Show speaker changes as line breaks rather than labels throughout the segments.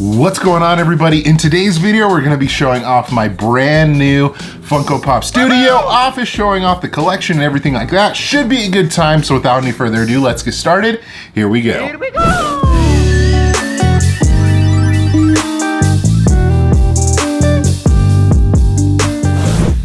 What's going on, everybody? In today's video, we're gonna be showing off my brand new Funko Pop Studio office, showing off the collection and everything like that. Should be a good time, so without any further ado, let's get started. Here we go.
Here we go!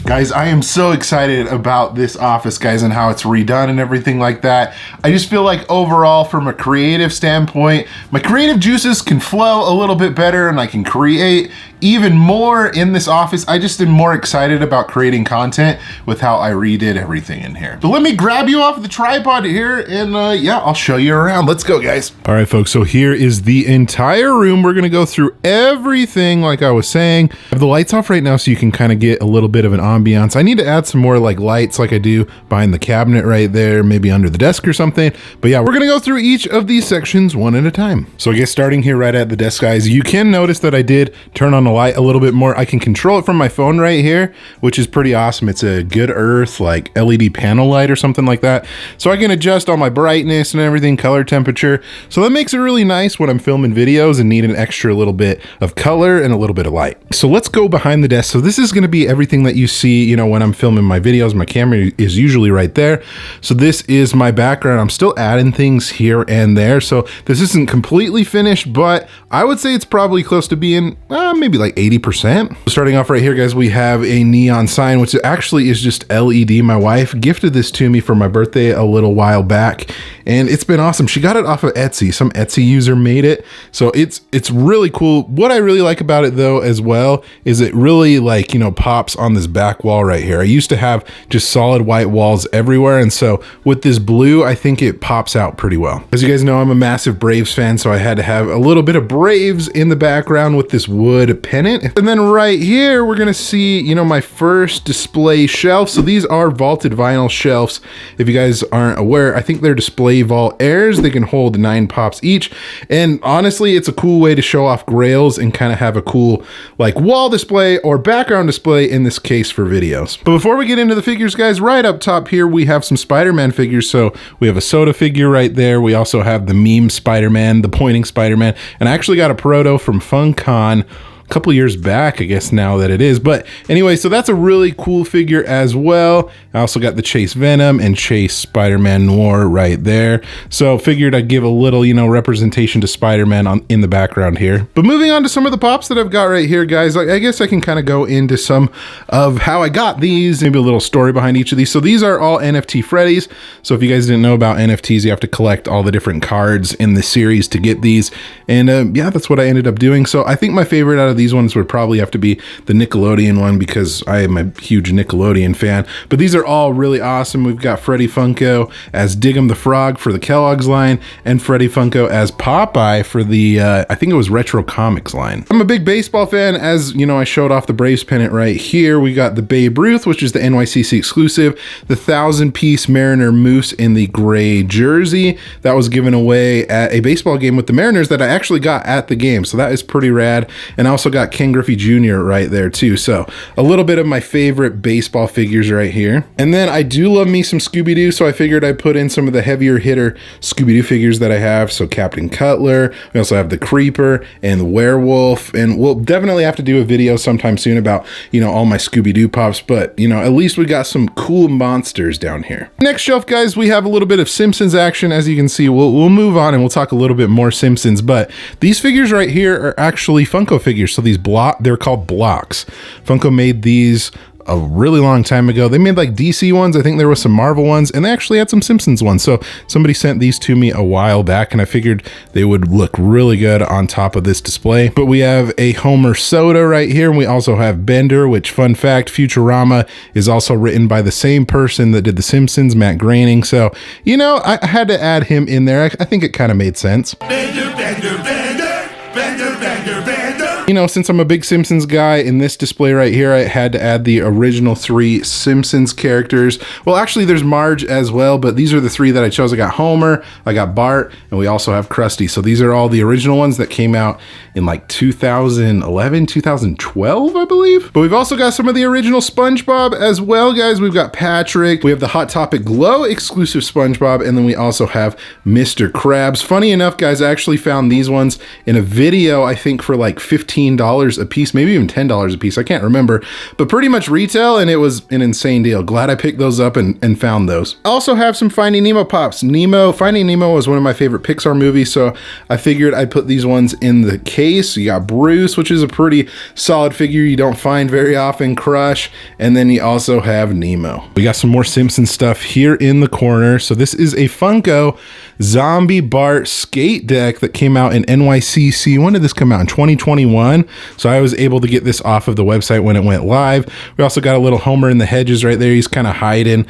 Guys, I am so excited about this office, guys, and how it's redone and everything like that. I just feel like overall, from a creative standpoint, my creative juices can flow a little bit better and I can create even more in this office. I just am more excited about creating content with how I redid everything in here. But let me grab you off the tripod here and yeah, I'll show you around. Let's go, guys. All right, folks, so here is the entire room. We're gonna go through everything like I was saying. I have the lights off right now so you can kind of get a little bit of an ambiance. I need to add some more like lights like I do behind the cabinet right there, maybe under the desk or something. But yeah, we're gonna go through each of these sections one at a time. So I guess starting here right at the desk, guys, you can notice that I did turn on the light a little bit more. I can control it from my phone right here, which is pretty awesome. It's a Good Earth like LED panel light or something like that. So I can adjust all my brightness and everything, color temperature. So that makes it really nice when I'm filming videos and need an extra little bit of color and a little bit of light. So let's go behind the desk. So this is going to be everything that you see, you know, when I'm filming my videos. My camera is usually right there. So this is my background. I'm still adding things here and there. So this isn't completely finished, but I would say it's probably close to being maybe like 80%. Starting off right here, guys, we have a neon sign, which actually is just LED. My wife gifted this to me for my birthday a little while back, and it's been awesome. She got it off of Etsy. Some Etsy user made it. So it's really cool. What I really like about it though as well is it really like, you know, pops on this back wall right here. I used to have just solid white walls everywhere, and so with this blue, I think it pops out pretty well. As you guys know, I'm a massive Braves fan, so I had to have a little bit of Braves in the background with this wood pennant. And then right here, we're gonna see, you know, my first display shelf. So these are vaulted vinyl shelves. If you guys aren't aware, I think they're display vault airs. They can hold 9 pops each. And honestly, it's a cool way to show off grails and kind of have a cool like wall display or background display in this case for videos. But before we get into the figures, guys, right up top here, we have some Spider-Man figures. So we have a soda figure right there. We also have the meme Spider-Man, the pointing Spider-Man. And I actually got a proto from FunCon couple years back, I guess now that it is. But anyway, so that's a really cool figure as well. I also got the Chase Venom and Chase Spider-Man Noir right there. So figured I'd give a little, you know, representation to Spider-Man in the background here. But moving on to some of the pops that I've got right here, guys, I guess I can kind of go into some of how I got these, maybe a little story behind each of these. So these are all NFT Freddy's. So if you guys didn't know about NFTs, you have to collect all the different cards in the series to get these. And yeah, that's what I ended up doing. So I think my favorite out of these ones would probably have to be the Nickelodeon one because I am a huge Nickelodeon fan. But these are all really awesome. We've got Freddy Funko as Dig'em the Frog for the Kellogg's line, and Freddy Funko as Popeye for the, I think it was Retro Comics line. I'm a big baseball fan, as you know, I showed off the Braves pennant right here. We got the Babe Ruth, which is the NYCC exclusive, the 1,000-piece Mariner Moose in the gray jersey. That was given away at a baseball game with the Mariners that I actually got at the game. So that is pretty rad. And I also got Ken Griffey Jr. right there too. So a little bit of my favorite baseball figures right here. And then I do love me some Scooby-Doo, so I figured I'd put in some of the heavier hitter Scooby-Doo figures that I have. So Captain Cutler, we also have the Creeper and the Werewolf, and we'll definitely have to do a video sometime soon about, you know, all my Scooby-Doo pops, but you know, at least we got some cool monsters down here. Next shelf, guys, we have a little bit of Simpsons action. As you can see, we'll move on and we'll talk a little bit more Simpsons, but these figures right here are actually Funko figures. So these they're called blocks. Funko made these a really long time ago. They made like DC ones. I think there was some Marvel ones, and they actually had some Simpsons ones. So somebody sent these to me a while back, and I figured they would look really good on top of this display. But we have a Homer Soda right here, and we also have Bender, which, fun fact, Futurama is also written by the same person that did The Simpsons, Matt Groening. So, you know, I had to add him in there. I think it kind of made sense.
Bender, Bender, Bender, Bender, Bender, Bender.
You know, since I'm a big Simpsons guy, in this display right here, I had to add the original 3 Simpsons characters. Well, actually, there's Marge as well, but these are the 3 that I chose. I got Homer, I got Bart, and we also have Krusty. So these are all the original ones that came out in like 2011, 2012, I believe. But we've also got some of the original SpongeBob as well, guys. We've got Patrick, we have the Hot Topic Glow exclusive SpongeBob, and then we also have Mr. Krabs. Funny enough, guys, I actually found these ones in a video I think for like $15 a piece, maybe even $10 a piece. I can't remember, but pretty much retail, and it was an insane deal. Glad I picked those up and found those. I also have some Finding Nemo pops. Finding Nemo was one of my favorite Pixar movies, so I figured I'd put these ones in the case. You got Bruce, which is a pretty solid figure you don't find very often, Crush, and then you also have Nemo. We got some more Simpsons stuff here in the corner. So this is a Funko Zombie Bart skate deck that came out in NYCC. When did this come out? In 2021. So I was able to get this off of the website when it went live. We also got a little Homer in the hedges right there. He's kind of hiding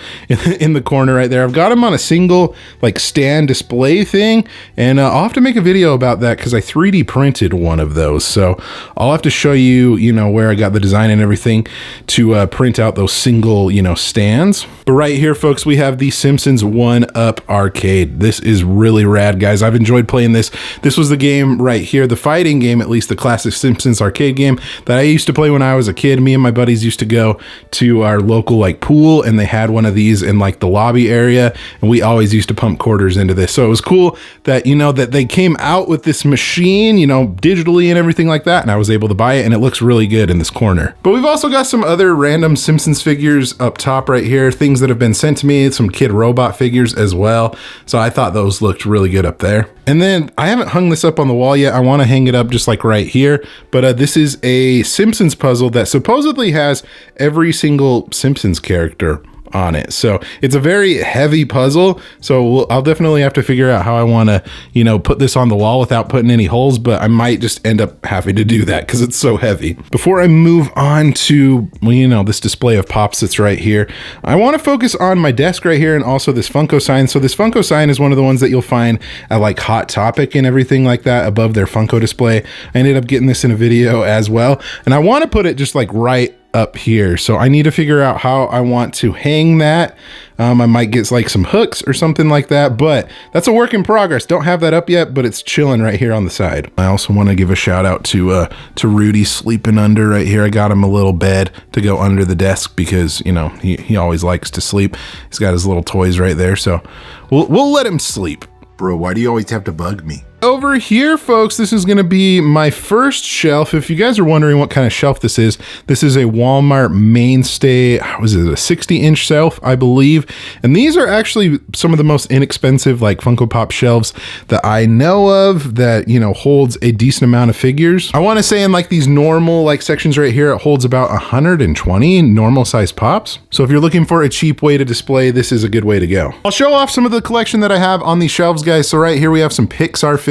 in the corner right there. I've got him on a single like stand display thing, and I'll have to make a video about that because I 3D printed one of those. So I'll have to show you, where I got the design and everything to print out those single, stands. But right here, folks, we have the Simpsons 1-Up Arcade. This is really rad, guys. I've enjoyed playing this. This was the game right here, the fighting game, at least the classic Simpsons arcade game that I used to play when I was a kid. Me and my buddies used to go to our local like pool, and they had one of these in like the lobby area, and we always used to pump quarters into this. So it was cool that, that they came out with this machine, digitally and everything like that, and I was able to buy it, and it looks really good in this corner. But we've also got some other random Simpsons figures up top right here, things that have been sent to me, some Kid Robot figures as well. So I thought those looked really good up there. And then I haven't hung this up on the wall yet. I want to hang it up just like right here. But this is a Simpsons puzzle that supposedly has every single Simpsons character on it. So it's a very heavy puzzle. So I'll definitely have to figure out how I want to, put this on the wall without putting any holes, but I might just end up having to do that because it's so heavy. Before I move on to, this display of pops that's right here, I want to focus on my desk right here and also this Funko sign. So this Funko sign is one of the ones that you'll find at like Hot Topic and everything like that above their Funko display. I ended up getting this in a video as well. And I want to put it just like right up here. So I need to figure out how I want to hang that. I might get like some hooks or something like that, but that's a work in progress. Don't have that up yet, but it's chilling right here on the side. I also want to give a shout out to Rudy sleeping under right here. I got him a little bed to go under the desk because, he always likes to sleep. He's got his little toys right there. So we'll let him sleep.
Bro, why do you always have to bug me?
Over here, folks, this is going to be my first shelf. If you guys are wondering what kind of shelf this is a Walmart mainstay. Was it a 60-inch shelf, I believe? And these are actually some of the most inexpensive like Funko Pop shelves that I know of that, holds a decent amount of figures. I want to say in like these normal like sections right here, it holds about 120 normal size pops. So if you're looking for a cheap way to display, this is a good way to go. I'll show off some of the collection that I have on these shelves, guys. So right here we have some Pixar figures.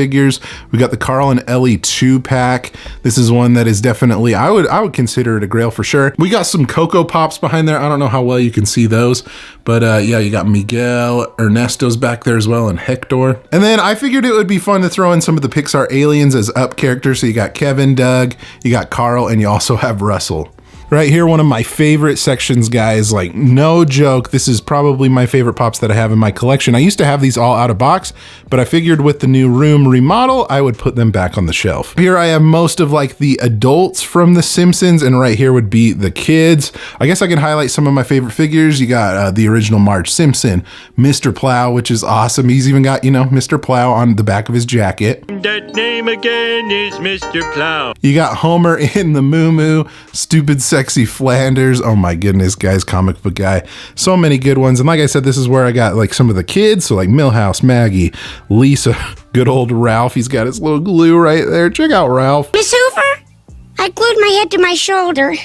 We got the Carl and Ellie 2-pack. This is one that is definitely, I would consider it a grail for sure. We got some Coco Pops behind there. I don't know how well you can see those, but yeah, you got Miguel, Ernesto's back there as well, and Hector. And then I figured it would be fun to throw in some of the Pixar aliens as up characters. So you got Kevin, Doug, you got Carl, and you also have Russell. Right here, one of my favorite sections, guys, like no joke. This is probably my favorite pops that I have in my collection. I used to have these all out of box, but I figured with the new room remodel, I would put them back on the shelf. Here I have most of like the adults from The Simpsons, and right here would be the kids. I guess I can highlight some of my favorite figures. You got the original Marge Simpson, Mr. Plow, which is awesome. He's even got, Mr. Plow on the back of his jacket.
That name again is Mr. Plow.
You got Homer in the Moo Stupid Sexy Flanders. Oh my goodness, guys, comic book guy. So many good ones. And like I said, this is where I got like some of the kids. So like Milhouse, Maggie, Lisa, good old Ralph. He's got his little glue right there. Check out Ralph.
Miss Hoover, I glued my head to my shoulder.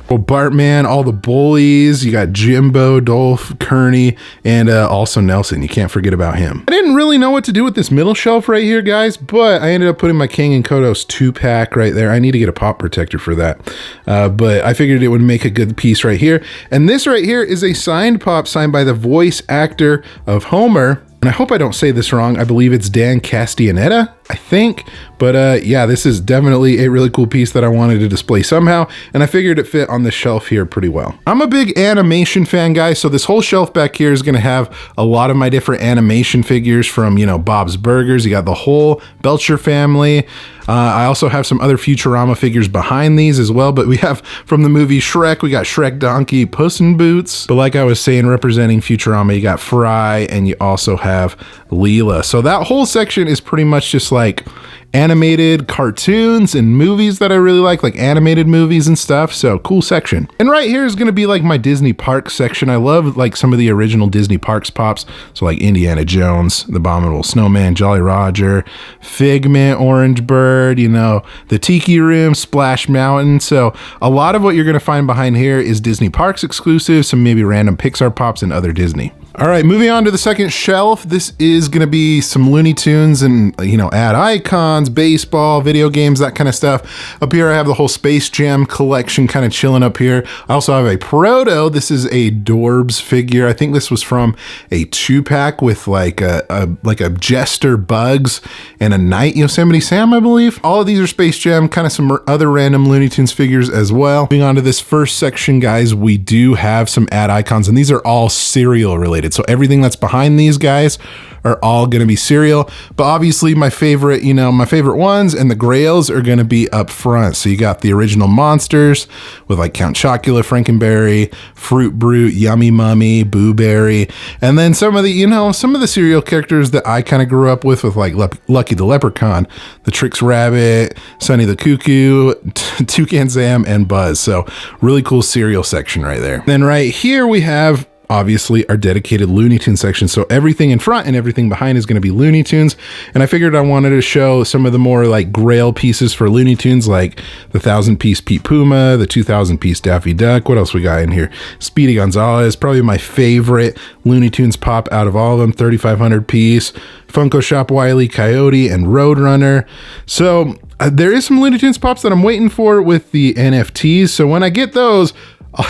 Well, Bartman, all the bullies. You got Jimbo, Dolph, Kearney, and also Nelson. You can't forget about him. I didn't really know what to do with this middle shelf right here, guys, but I ended up putting my King and Kodos 2-pack right there. I need to get a pop protector for that, but I figured it would make a good piece right here. And this right here is a signed pop signed by the voice actor of Homer. And I hope I don't say this wrong. I believe it's Dan Castellaneta, I think. But yeah, this is definitely a really cool piece that I wanted to display somehow. And I figured it fit on the shelf here pretty well. I'm a big animation fan, guys. So this whole shelf back here is going to have a lot of my different animation figures from, Bob's Burgers. You got the whole Belcher family. I also have some other Futurama figures behind these as well, but we have from the movie Shrek, we got Shrek Donkey, Puss in Boots. But like I was saying, representing Futurama, you got Fry, and you also have Leela. So that whole section is pretty much just like animated cartoons and movies that I really like animated movies and stuff. So cool section. And right here is going to be like my Disney park section. I love like some of the original Disney parks pops. So like Indiana Jones, The Abominable Snowman, Jolly Roger, Figment, Orange Bird, you know, the Tiki Room, Splash Mountain. So a lot of what you're going to find behind here is Disney parks exclusive, some maybe random Pixar pops and other Disney. All right, moving on to the second shelf. This is going to be some Looney Tunes and, you know, ad icons, baseball, video games, that kind of stuff. Up here, I have the whole Space Jam collection kind of chilling up here. I also have a Proto. This is a Dorbs figure. I think this was from a 2-pack with like a Jester Bugs and a Night Yosemite Sam, I believe. All of these are Space Jam, kind of some other random Looney Tunes figures as well. Moving on to this first section, guys, we do have some ad icons, and these are all cereal related. So everything that's behind these guys are all going to be cereal, but obviously my favorite ones and the grails are going to be up front. So you got the original monsters with like Count Chocula, Frankenberry, Fruit Brute, Yummy Mummy, Boo Berry, and then some of the cereal characters that I kind of grew up with like Lucky the Leprechaun, the Trix Rabbit, Sonny the Cuckoo, Toucan Sam, and Buzz. So really cool cereal section right there. Then right here we have obviously our dedicated Looney Tunes section. So everything in front and everything behind is going to be Looney Tunes. And I figured I wanted to show some of the more like grail pieces for Looney Tunes, like the 1,000-piece Pete Puma, the 2,000-piece Daffy Duck. What else we got in here? Speedy Gonzales, probably my favorite Looney Tunes pop out of all of them, 3,500-piece. Funko Shop Wile E. Coyote and Roadrunner. So there is some Looney Tunes pops that I'm waiting for with the NFTs. So when I get those,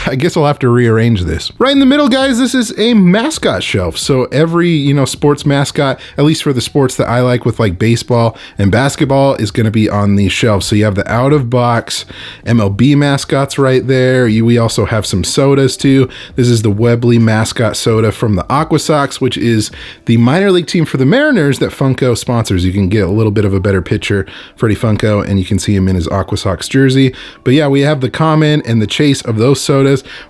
I guess I'll have to rearrange this. Right in the middle, guys, this is a mascot shelf. So every, sports mascot, at least for the sports that I like with like baseball and basketball, is going to be on these shelves. So you have the out of box MLB mascots right there. We also have some sodas too. This is the Webley mascot soda from the Aqua Sox, which is the minor league team for the Mariners that Funko sponsors. You can get a little bit of a better picture, Freddie Funko, and you can see him in his Aqua Sox jersey. But yeah, we have the Common and the Chase of those sodas.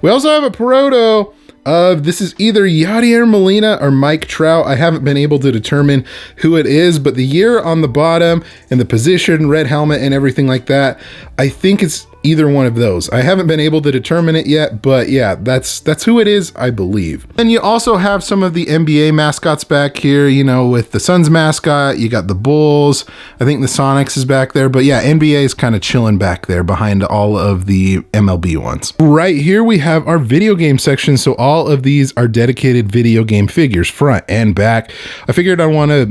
We also have a Proto of, this is either Yadier Molina or Mike Trout. I haven't been able to determine who it is, but the year on the bottom and the position, red helmet and everything like that, I think it's either one of those. I haven't been able to determine it yet, but yeah, that's who it is, I believe. And you also have some of the NBA mascots back here, with the Suns mascot, you got the Bulls, I think the Sonics is back there, but yeah, NBA is kind of chilling back there behind all of the MLB ones. Right here we have our video game section, so all of these are dedicated video game figures, front and back. I figured I want to,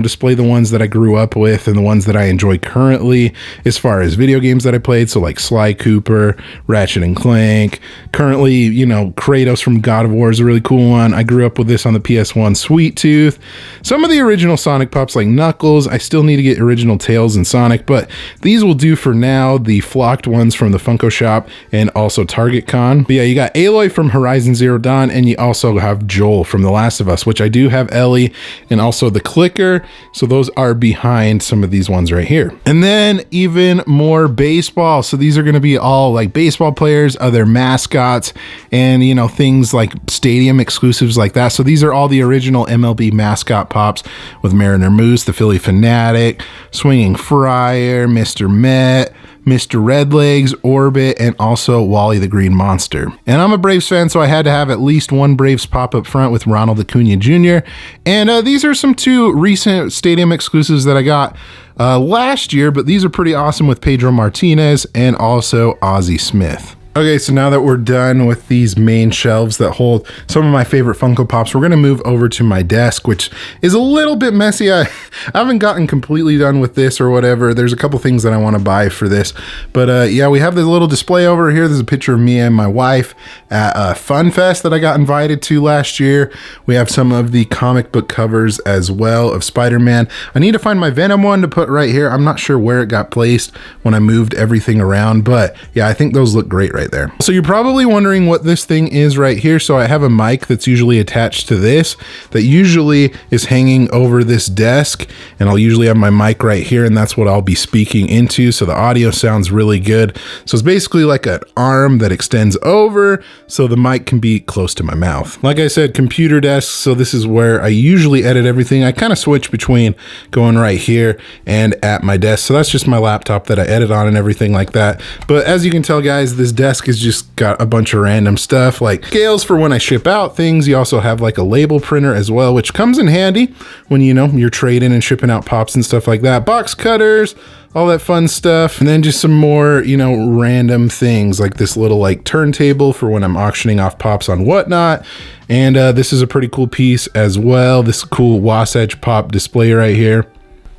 display the ones that I grew up with and the ones that I enjoy currently as far as video games that I played, so like Sly Cooper, Ratchet and Clank. Currently, Kratos from God of War is a really cool one. I grew up with this on the PS1, Sweet Tooth. Some of the original Sonic pops like Knuckles. I still need to get original Tails and Sonic, but these will do for now. The flocked ones from the Funko Shop and also Target Con. But yeah, you got Aloy from Horizon Zero Dawn, and you also have Joel from The Last of Us, which I do have Ellie, and also the Clicker. So those are behind some of these ones right here. And then even more baseball. So these are going to be all like baseball players, other mascots, and things like stadium exclusives like that. So these are all the original MLB mascot pops with Mariner Moose, the Philly Fanatic, Swinging Friar, Mr. Met, Mr. Redlegs, Orbit, and also Wally the Green Monster. And I'm a Braves fan, so I had to have at least one Braves pop up front with Ronald Acuna Jr. And these are some two recent stadium exclusives that I got last year, but these are pretty awesome with Pedro Martinez and also Ozzie Smith. Okay, so now that we're done with these main shelves that hold some of my favorite Funko Pops, we're gonna move over to my desk, which is a little bit messy. I haven't gotten completely done with this or whatever. There's a couple things that I wanna buy for this. But yeah, we have this little display over here. There's a picture of me and my wife at Fun Fest that I got invited to last year. We have some of the comic book covers as well of Spider-Man. I need to find my Venom one to put right here. I'm not sure where it got placed when I moved everything around, but yeah, I think those look great right right there. So you're probably wondering what this thing is right here. So I have a mic that's usually attached to this that usually is hanging over this desk, and I'll usually have my mic right here, and that's what I'll be speaking into, so the audio sounds really good. So it's basically like an arm that extends over so the mic can be close to my mouth. Like I said, computer desk, so this is where I usually edit everything. I kind of switch between going right here and at my desk. So that's just my laptop that I edit on and everything like that. But as you can tell, guys, this desk has just got a bunch of random stuff like scales for when I ship out things. You also have like a label printer as well, which comes in handy when, you know, you're trading and shipping out pops and stuff like that. Box cutters, all that fun stuff. And then just some more, you know, random things like this little like turntable for when I'm auctioning off pops on Whatnot. And this is a pretty cool piece as well. This cool Wasatch Pop display right here.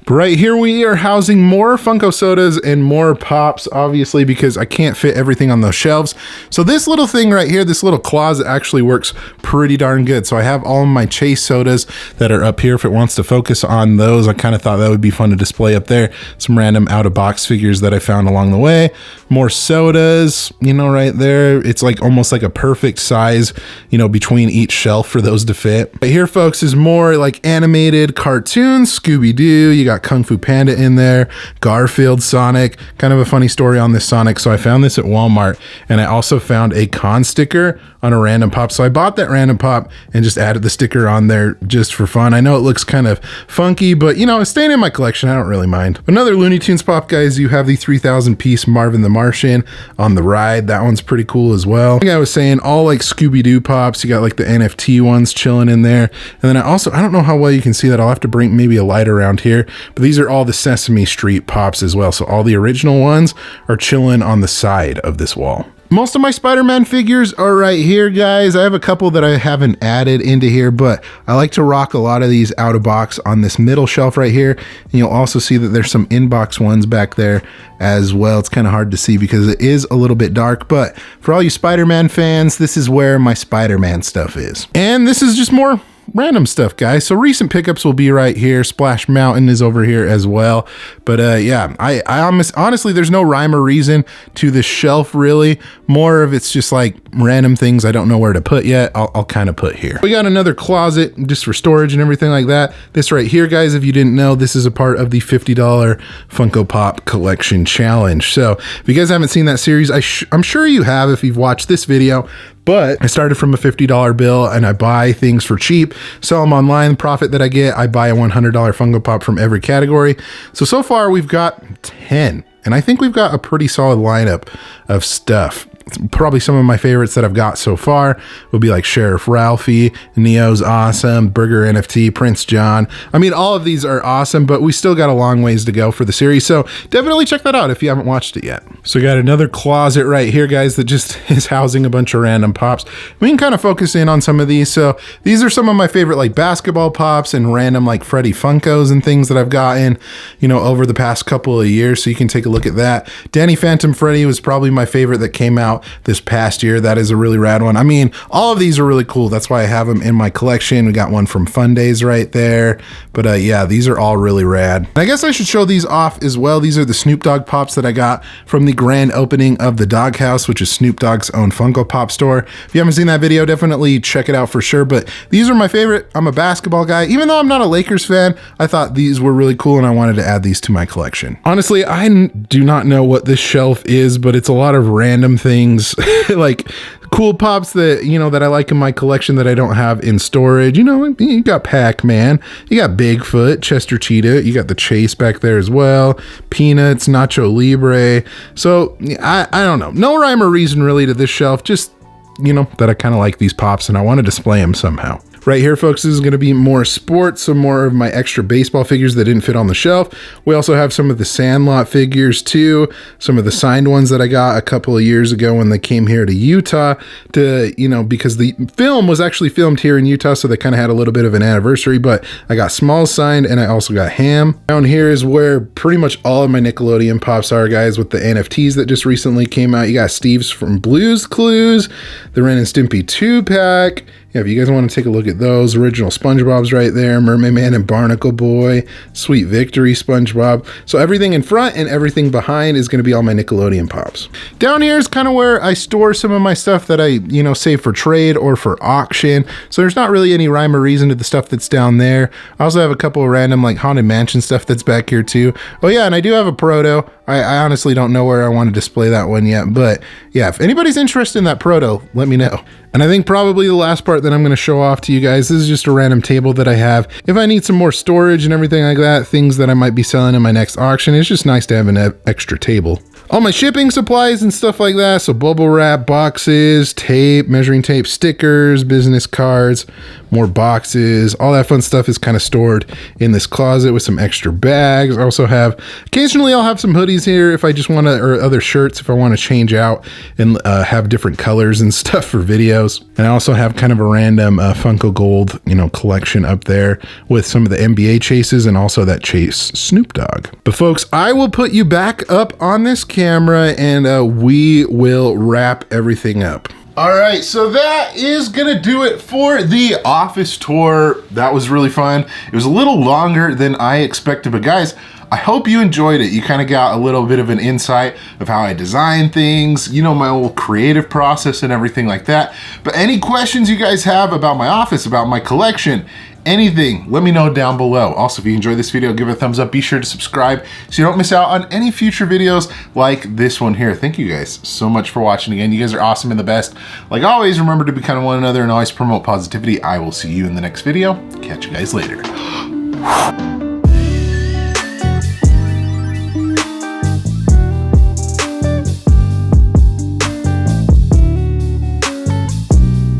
But right here we are housing more Funko sodas and more pops, obviously, because I can't fit everything on those shelves. So this little thing right here, this little closet actually works pretty darn good. So I have all of my Chase sodas that are up here. If it wants to focus on those, I kind of thought that would be fun to display up there. Some random out of box figures that I found along the way. More sodas, you know, right there. It's like almost like a perfect size, you know, between each shelf for those to fit. Right here, folks, is more like animated cartoons, Scooby-Doo. You got Kung Fu Panda in there, Garfield, Sonic. Kind of a funny story on this Sonic. So I found this at Walmart, and I also found a con sticker on a random pop. So I bought that random pop and just added the sticker on there just for fun. I know it looks kind of funky, but you know, it's staying in my collection. I don't really mind. Another Looney Tunes pop, guys, you have the 3,000 piece Marvin the Martian on the ride. That one's pretty cool as well. Like I was saying, all like Scooby-Doo pops. You got like the NFT ones chilling in there. And then I don't know how well you can see that. I'll have to bring maybe a light around here, but these are all the Sesame Street pops as well. So all the original ones are chilling on the side of this wall. Most of my Spider-Man figures are right here, guys. I have a couple that I haven't added into here, but I like to rock a lot of these out of box on this middle shelf right here. And you'll also see that there's some inbox ones back there as well. It's kind of hard to see because it is a little bit dark, but for all you Spider-Man fans, this is where my Spider-Man stuff is. And this is just more random stuff, guys. So recent pickups will be right here. Splash Mountain is over here as well. But yeah, I honestly, there's no rhyme or reason to this shelf really. More of it's just like random things I don't know where to put yet. I'll kind of put here. We got another closet just for storage and everything like that. This right here, guys, if you didn't know, this is a part of the $50 Funko Pop Collection Challenge. So if you guys haven't seen that series, I'm sure you have if you've watched this video. But I started from a $50 bill and I buy things for cheap, sell them online. The profit that I get, I buy a $100 Funko Pop from every category. So far we've got 10, and I think we've got a pretty solid lineup of stuff. Probably some of my favorites that I've got so far will be like Sheriff Ralphie, Neo's awesome, Burger NFT, Prince John. I mean, all of these are awesome, but we still got a long ways to go for the series. So definitely check that out if you haven't watched it yet. So we got another closet right here, guys, that just is housing a bunch of random pops. We can kind of focus in on some of these. So these are some of my favorite like basketball pops and random like Freddy Funkos and things that I've gotten, you know, over the past couple of years. So you can take a look at that. Danny Phantom Freddy was probably my favorite that came out this past year. That is a really rad one. I mean, all of these are really cool. That's why I have them in my collection. We got one from Fun Days right there. But yeah, these are all really rad. And I guess I should show these off as well. These are the Snoop Dogg pops that I got from the grand opening of the Doghouse, which is Snoop Dogg's own Funko Pop store. If you haven't seen that video, definitely check it out for sure. But these are my favorite. I'm a basketball guy. Even though I'm not a Lakers fan, I thought these were really cool and I wanted to add these to my collection. Honestly, I do not know what this shelf is, but it's a lot of random things like cool pops that, you know, that I like in my collection that I don't have in storage. You know, you got Pac-Man, you got Bigfoot, Chester Cheetah, you got the Chase back there as well, Peanuts, Nacho Libre. So I don't know. No rhyme or reason really to this shelf, just, you know, that I kind of like these pops and I want to display them somehow. Right here, folks, this is going to be more sports, some more of my extra baseball figures that didn't fit on the shelf. We also have some of the Sandlot figures too, some of the signed ones that I got a couple of years ago when they came here to Utah to, you know, because the film was actually filmed here in Utah, so they kind of had a little bit of an anniversary, but I got Smalls signed and I also got Ham. Down here is where pretty much all of my Nickelodeon pops are, guys, with the NFTs that just recently came out. You got Steve's from Blue's Clues, the Ren and Stimpy 2-pack, Yeah, if you guys want to take a look at those, original SpongeBob's right there, Mermaid Man and Barnacle Boy, Sweet Victory SpongeBob. So everything in front and everything behind is going to be all my Nickelodeon Pops. Down here is kind of where I store some of my stuff that I, you know, save for trade or for auction. So there's not really any rhyme or reason to the stuff that's down there. I also have a couple of random like Haunted Mansion stuff that's back here too. Oh yeah, and I do have a Proto. I honestly don't know where I want to display that one yet, but yeah, if anybody's interested in that Proto, let me know. And I think probably the last part that I'm going to show off to you guys, this is just a random table that I have. If I need some more storage and everything like that, things that I might be selling in my next auction, it's just nice to have an extra table. All my shipping supplies and stuff like that, so bubble wrap, boxes, tape, measuring tape, stickers, business cards, more boxes, all that fun stuff is kind of stored in this closet with some extra bags. I also have, occasionally I'll have some hoodies here if I just want to, or other shirts if I want to change out and have different colors and stuff for videos. And I also have kind of a random Funko Gold, you know, collection up there with some of the NBA chases and also that Chase Snoop Dogg. But folks, I will put you back up on this camera and we will wrap everything up. All right, so that is gonna do it for the office tour. That was really fun. It was a little longer than I expected, but guys, I hope you enjoyed it. You kind of got a little bit of an insight of how I design things, you know, my whole creative process and everything like that. But any questions you guys have about my office, about my collection, anything, let me know down below. Also, if you enjoyed this video, give it a thumbs up. Be sure to subscribe so you don't miss out on any future videos like this one here. Thank you guys so much for watching again. You guys are awesome and the best. Like always, remember to be kind of one another and always promote positivity. I will see you in the next video. Catch you guys later.